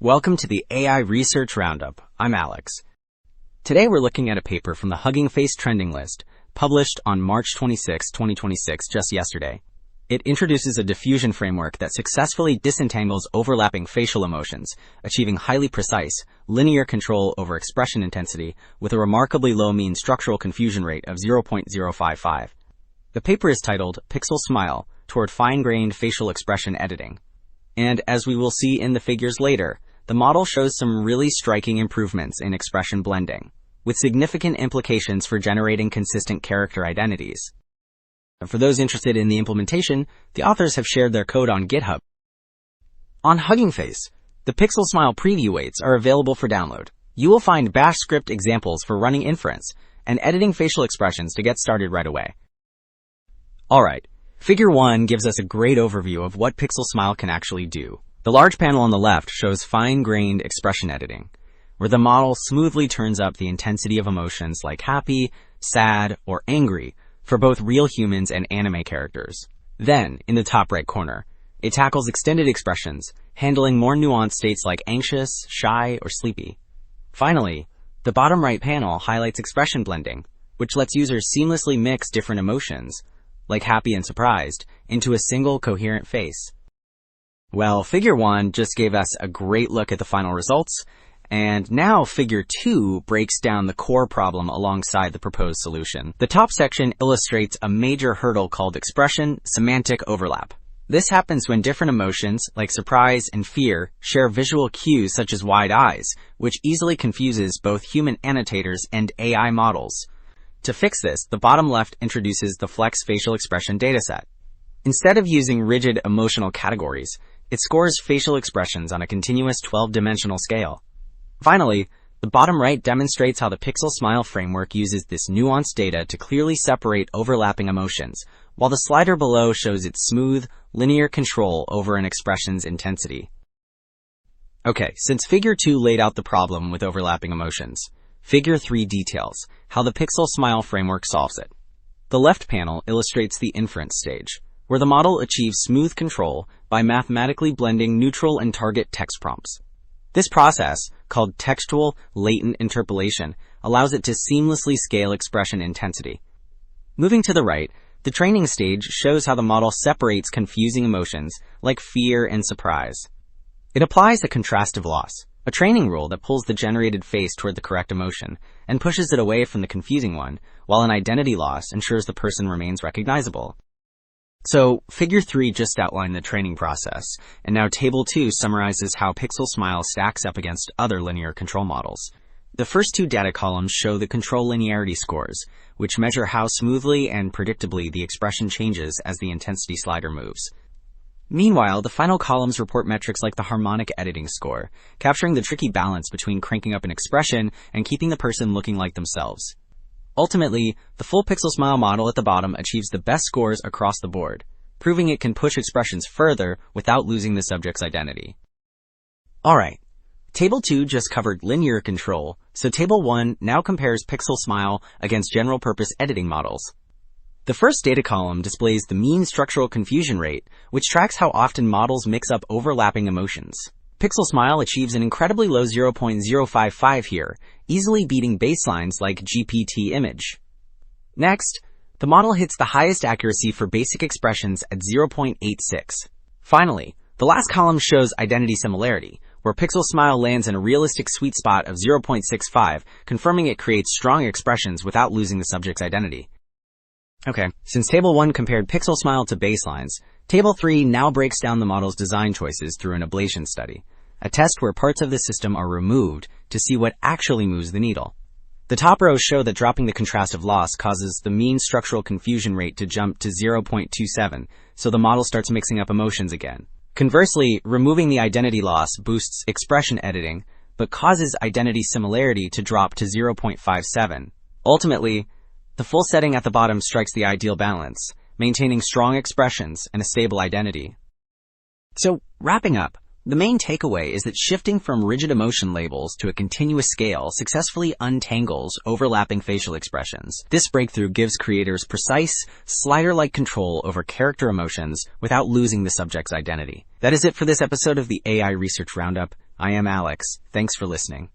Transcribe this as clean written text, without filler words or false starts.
Welcome to the AI Research Roundup. I'm Alex. Today we're looking at a paper from the Hugging Face trending list, published on March 26, 2026, just yesterday. It introduces a diffusion framework that successfully disentangles overlapping facial emotions, achieving highly precise, linear control over expression intensity with a remarkably low mean structural confusion rate of 0.055. The paper is titled PixelSmile Toward Fine-Grained Facial Expression Editing. And as we will see in the figures later, the model shows some really striking improvements in expression blending, with significant implications for generating consistent character identities. For those interested in the implementation, the authors have shared their code on GitHub. On Hugging Face, the PixelSmile preview weights are available for download. You will find bash script examples for running inference and editing facial expressions to get started right away. Alright, Figure 1 gives us a great overview of what PixelSmile can actually do. The large panel on the left shows fine-grained expression editing, where the model smoothly turns up the intensity of emotions like happy, sad, or angry for both real humans and anime characters. Then, in the top right corner, it tackles extended expressions, handling more nuanced states like anxious, shy, or sleepy. Finally, the bottom right panel highlights expression blending, which lets users seamlessly mix different emotions, like happy and surprised, into a single coherent face. Well, Figure 1 just gave us a great look at the final results, and now Figure 2 breaks down the core problem alongside the proposed solution. The top section illustrates a major hurdle called expression semantic overlap. This happens when different emotions, like surprise and fear, share visual cues such as wide eyes, which easily confuses both human annotators and AI models. To fix this, the bottom left introduces the Flex facial expression dataset. Instead of using rigid emotional categories, it scores facial expressions on a continuous 12-dimensional scale. Finally, the bottom right demonstrates how the PixelSmile framework uses this nuanced data to clearly separate overlapping emotions, while the slider below shows its smooth, linear control over an expression's intensity. Okay, since Figure 2 laid out the problem with overlapping emotions, Figure 3 details how the PixelSmile framework solves it. The left panel illustrates the inference stage, where the model achieves smooth control by mathematically blending neutral and target text prompts. This process, called textual latent interpolation, allows it to seamlessly scale expression intensity. Moving to the right, the training stage shows how the model separates confusing emotions like fear and surprise. It applies a contrastive loss, a training rule that pulls the generated face toward the correct emotion and pushes it away from the confusing one, while an identity loss ensures the person remains recognizable. So, Figure 3 just outlined the training process, and now Table 2 summarizes how PixelSmile stacks up against other linear control models. The first two data columns show the control linearity scores, which measure how smoothly and predictably the expression changes as the intensity slider moves. Meanwhile, the final columns report metrics like the harmonic editing score, capturing the tricky balance between cranking up an expression and keeping the person looking like themselves. Ultimately, the full PixelSmile model at the bottom achieves the best scores across the board, proving it can push expressions further without losing the subject's identity. Alright, Table 2 just covered linear control, so Table 1 now compares PixelSmile against general-purpose editing models. The first data column displays the mean structural confusion rate, which tracks how often models mix up overlapping emotions. PixelSmile achieves an incredibly low 0.055 here, easily beating baselines like GPT image. Next, the model hits the highest accuracy for basic expressions at 0.86. Finally, the last column shows identity similarity, where PixelSmile lands in a realistic sweet spot of 0.65, confirming it creates strong expressions without losing the subject's identity. Okay, since Table 1 compared PixelSmile to baselines, Table 3 now breaks down the model's design choices through an ablation study, a test where parts of the system are removed to see what actually moves the needle. The top rows show that dropping the contrastive loss causes the mean structural confusion rate to jump to 0.27, so the model starts mixing up emotions again. Conversely, removing the identity loss boosts expression editing, but causes identity similarity to drop to 0.57. Ultimately, the full setting at the bottom strikes the ideal balance, maintaining strong expressions and a stable identity. So, wrapping up, the main takeaway is that shifting from rigid emotion labels to a continuous scale successfully untangles overlapping facial expressions. This breakthrough gives creators precise, slider-like control over character emotions without losing the subject's identity. That is it for this episode of the AI Research Roundup. I am Alex. Thanks for listening.